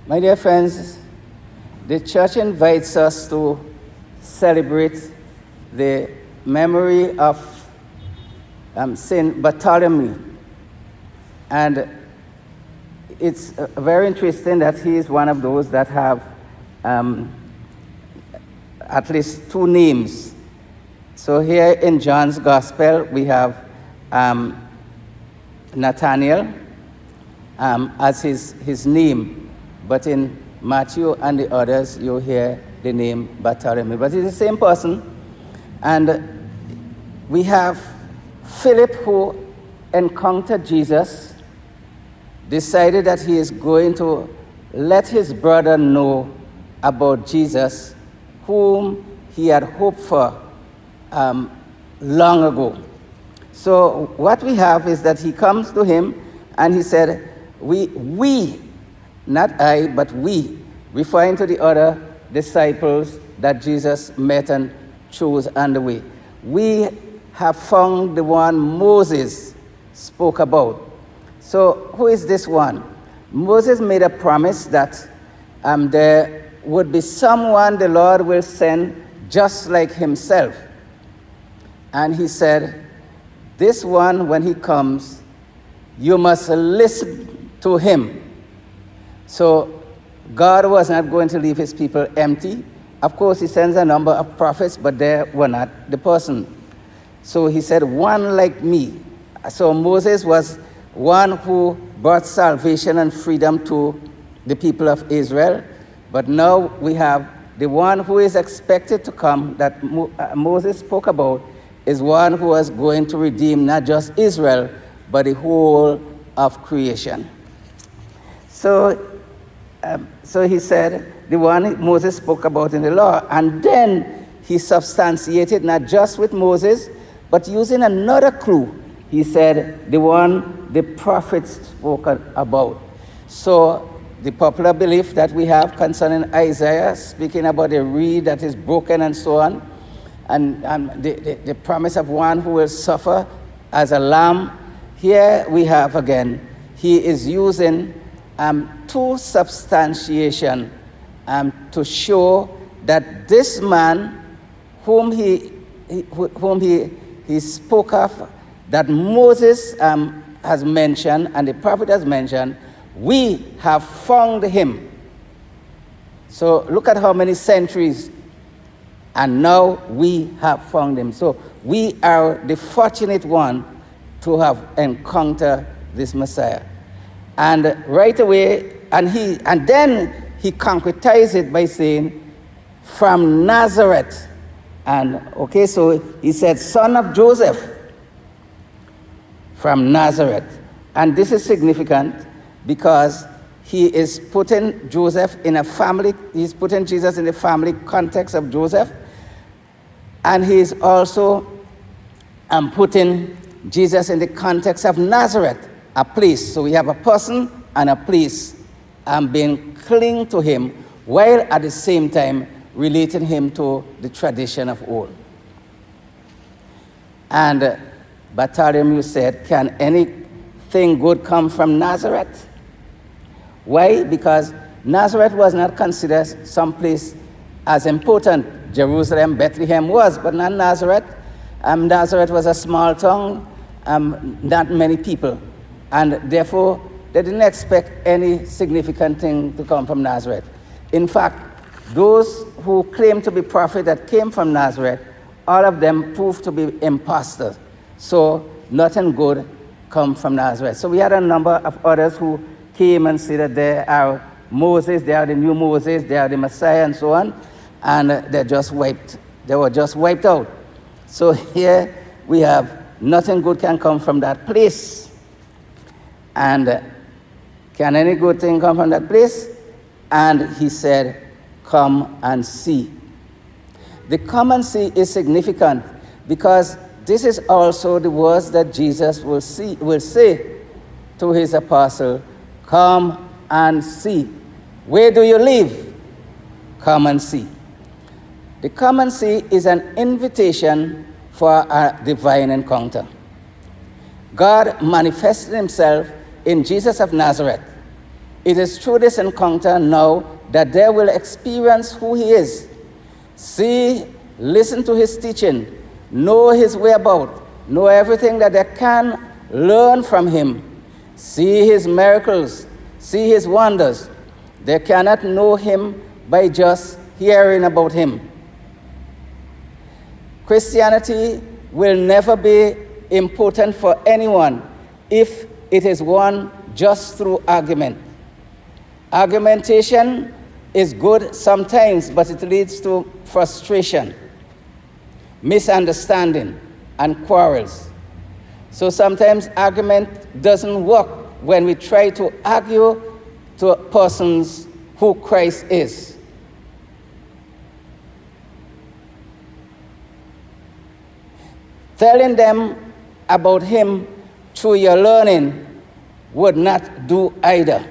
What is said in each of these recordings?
My dear friends, the church invites us to celebrate the memory of Saint Bartholomew. And it's very interesting that he is one of those that have at least two names. So here in John's Gospel, we have Nathanael as his name, but in Matthew and the others, you hear the name Bartholomew. But it's the same person. And we have Philip, who encountered Jesus, decided that he is going to let his brother know about Jesus, whom he had hoped for long ago. So what we have is that he comes to him and he said, we, not I, but we, referring to the other disciples that Jesus met and chose on the way. We have found the one Moses spoke about. So who is this one? Moses made a promise that there would be someone the Lord will send just like himself. And he said, this one, when he comes, you must listen to him. So God was not going to leave his people empty. Of course, he sends a number of prophets, but they were not the person. So he said, one like me. So Moses was one who brought salvation and freedom to the people of Israel. But now we have the one who is expected to come that Moses spoke about is one who is going to redeem not just Israel, but the whole of creation. So he said, the one Moses spoke about in the law, and then he substantiated not just with Moses, but using another clue. He said, the one the prophets spoke about. So the popular belief that we have concerning Isaiah, speaking about a reed that is broken and so on, and the promise of one who will suffer as a lamb, here we have again, he is using two substantiation to show that this man whom he spoke of, that Moses has mentioned and the prophet has mentioned, we have found him. So look at how many centuries, and now we have found him. So we are the fortunate one to have encountered this Messiah. And right away, and then he concretized it by saying, from Nazareth. And okay, so he said, son of Joseph, from Nazareth. And this is significant because he is putting Joseph in a family, he's putting Jesus in the family context of Joseph. And he is also putting Jesus in the context of Nazareth, a place. So we have a person and a place being clinging to him, while at the same time relating him to the tradition of old. And Bartholomew said, can anything good come from Nazareth? Why? Because Nazareth was not considered someplace as important. Jerusalem, Bethlehem was, but not Nazareth. Nazareth was a small town, not many people. And therefore, they didn't expect any significant thing to come from Nazareth. In fact, those who claimed to be prophets that came from Nazareth, all of them proved to be imposters. So nothing good come from Nazareth. So we had a number of others who came and said that they are Moses, they are the new Moses, they are the Messiah and so on, and they were just wiped out. So here we have nothing good can come from that place. And can any good thing come from that place? And he said, come and see. The come and see is significant because this is also the words that Jesus will say to his apostle, come and see. Where do you live? Come and see. The come and see is an invitation for a divine encounter. God manifested himself in Jesus of Nazareth. It is through this encounter now that they will experience who he is. See, listen to his teaching, know his whereabouts, know everything that they can learn from him. See his miracles, see his wonders. They cannot know him by just hearing about him. Christianity will never be important for anyone if it is won just through argument. Argumentation is good sometimes, but it leads to frustration, misunderstanding, and quarrels. So sometimes argument doesn't work when we try to argue to persons who Christ is. Telling them about him through your learning would not do either.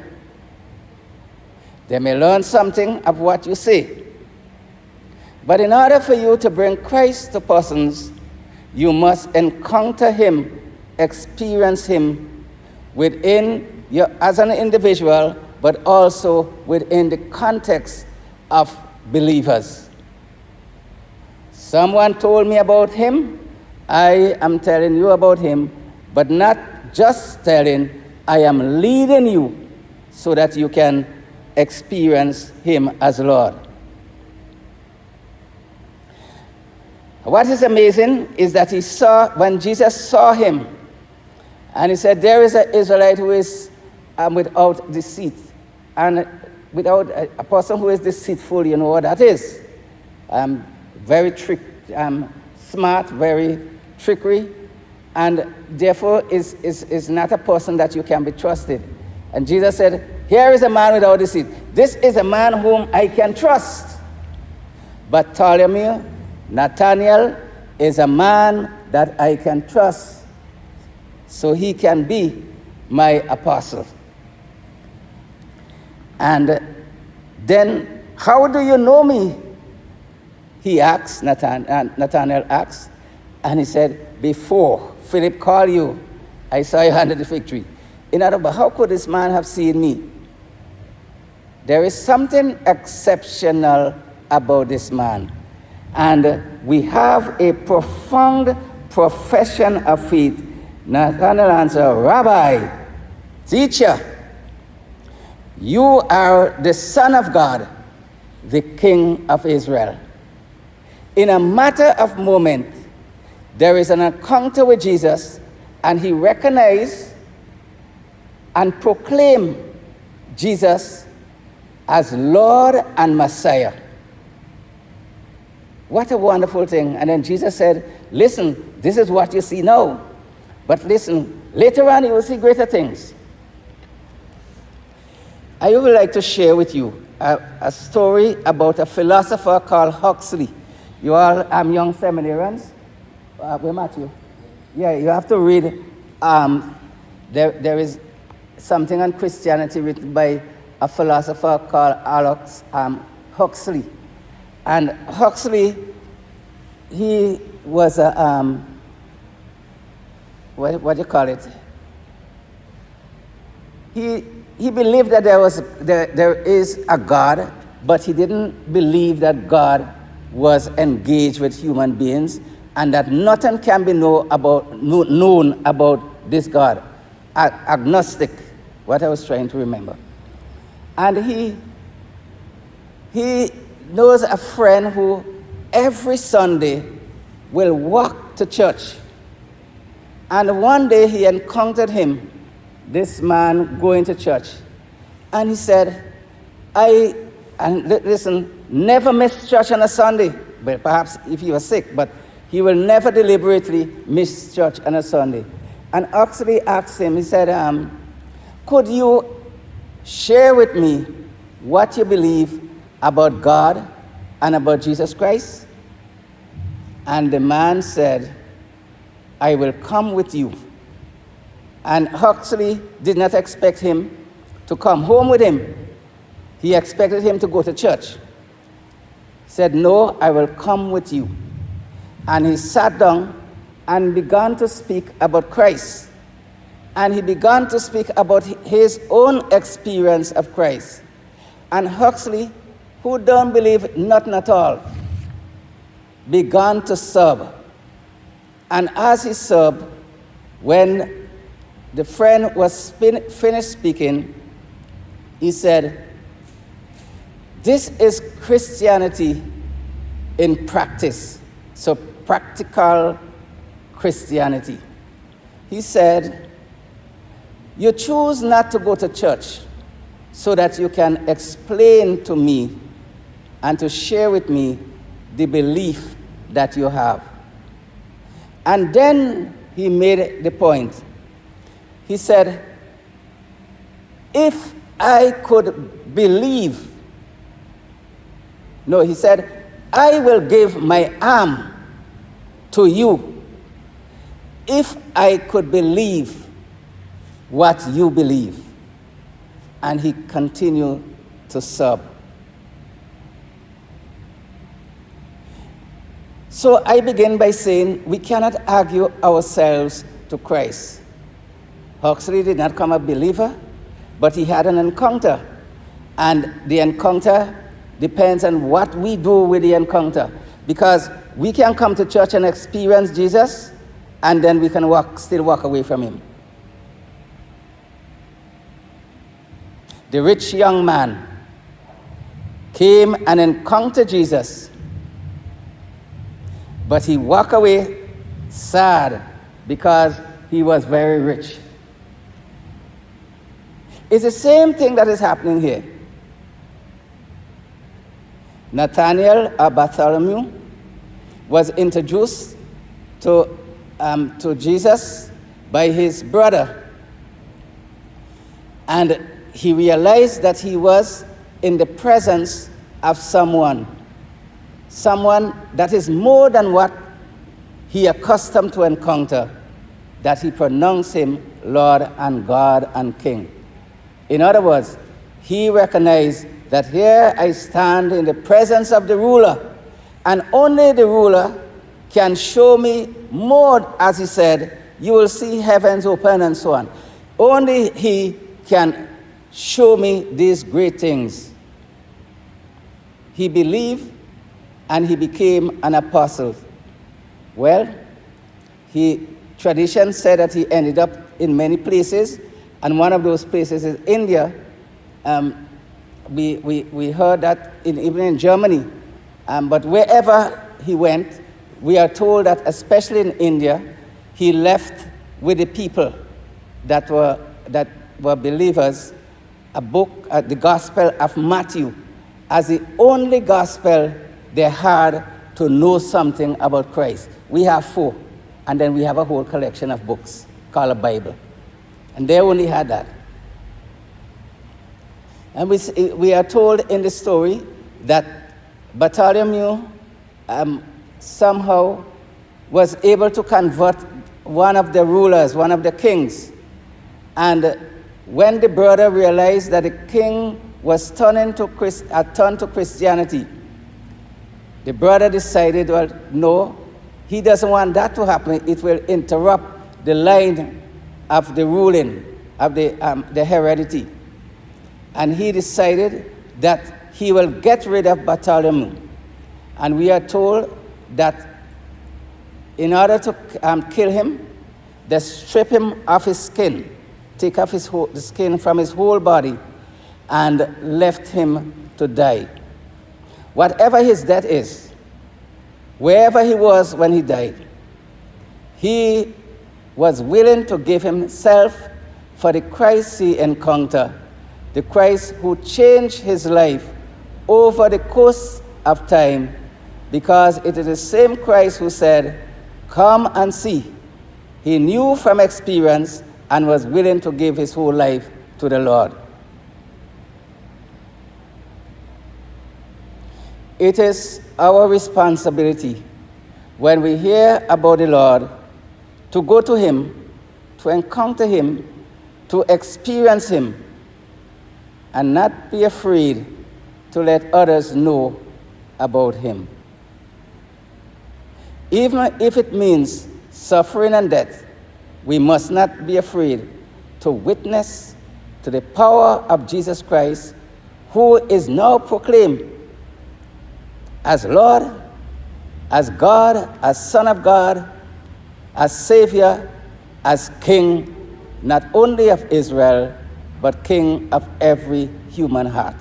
They may learn something of what you say. But in order for you to bring Christ to persons, you must encounter him, experience him within you as an individual, but also within the context of believers. Someone told me about him. I am telling you about him, but not just telling, I am leading you so that you can experience him as Lord. What is amazing is that when Jesus saw him, and he said, there is an Israelite who is without deceit. And without a person who is deceitful, you know what that is. Very smart, very trickery, and therefore is not a person that you can be trusted. And Jesus said, here is a man without deceit. This is a man whom I can trust. Bartholomew, Nathanael, is a man that I can trust, so he can be my apostle. And then, how do you know me? He asked, Nathanael asked, and he said, before Philip called you, I saw you under the fig tree. In other words, how could this man have seen me? There is something exceptional about this man. And we have a profound profession of faith. Nathanael answered, Rabbi, teacher, you are the Son of God, the King of Israel. In a matter of moment, there is an encounter with Jesus, and he recognized and proclaimed Jesus as Lord and Messiah. What a wonderful thing. And then Jesus said, listen, this is what you see now. But listen, later on you will see greater things. I would like to share with you a story about a philosopher called Huxley. You all young seminarians. Where Matthew? Yeah, you have to read. There is something on Christianity written by a philosopher called Aldous Huxley. And Huxley, he was a, what do you call it? He believed that there is a God, but he didn't believe that God was engaged with human beings and that nothing can be known about this God. Agnostic, what I was trying to remember. And he knows a friend who every Sunday will walk to church. And one day he encountered him, this man going to church. And he said, listen, never miss church on a Sunday. But perhaps if he was sick, but he will never deliberately miss church on a Sunday. And Huxley asked him, he said, could you share with me what you believe about God and about Jesus Christ? And the man said, I will come with you. And Huxley did not expect him to come home with him. He expected him to go to church. He said, no, I will come with you. And he sat down and began to speak about Christ. and he began to speak about his own experience of Christ. And Huxley, who don't believe nothing at all, began to sob. And as he sobbed, when the friend was finished speaking, he said, "This is Christianity in practice." So practical Christianity. He said, "You choose not to go to church so that you can explain to me and to share with me the belief that you have." And then he made the point. He said, "If I could believe," no, he said, "I will give my arm to you if I could believe what you believe." And he continued to sob. So I begin by saying we cannot argue ourselves to Christ. Huxley did not come a believer, but he had an encounter. And the encounter depends on what we do with the encounter. Because we can come to church and experience Jesus, and then we can still walk away from him. The rich young man came and encountered Jesus, but he walked away sad because he was very rich. It's the same thing that is happening here. Nathanael, or Bartholomew, was introduced to Jesus by his brother. And he realized that he was in the presence of someone that is more than what he accustomed to encounter, that he pronounced him Lord and God and King. In other words, he recognized that here I stand in the presence of the ruler, and only the ruler can show me more, as he said, you will see heavens open and so on. Only he can show me these great things. He believed and he became an apostle. Well, tradition said that he ended up in many places, and one of those places is India. We heard that even in Germany. But wherever he went, we are told that, especially in India, he left with the people that were believers a book, the Gospel of Matthew, as the only gospel they had to know something about Christ. We have 4, and then we have a whole collection of books called a Bible. And they only had that. And we are told in the story that Bartholomew somehow was able to convert one of the rulers, one of the kings. And when the brother realized that the king was turned to Christianity, the brother decided, well, no, he doesn't want that to happen. It will interrupt the line of the ruling, of the heredity. And he decided that he will get rid of Bartholomew. And we are told that in order to kill him, they strip him of his skin, take off the skin from his whole body, and left him to die. Whatever his death is, wherever he was when he died, he was willing to give himself for the Christ he encountered, the Christ who changed his life over the course of time, because it is the same Christ who said, "Come and see." He knew from experience and was willing to give his whole life to the Lord. It is our responsibility when we hear about the Lord to go to him, to encounter him, to experience him, and not be afraid to let others know about him. Even if it means suffering and death, we must not be afraid, to witness to the power of Jesus Christ, who is now proclaimed as Lord, as God, as Son of God, as Savior, as King, not only of Israel, but King of every human heart.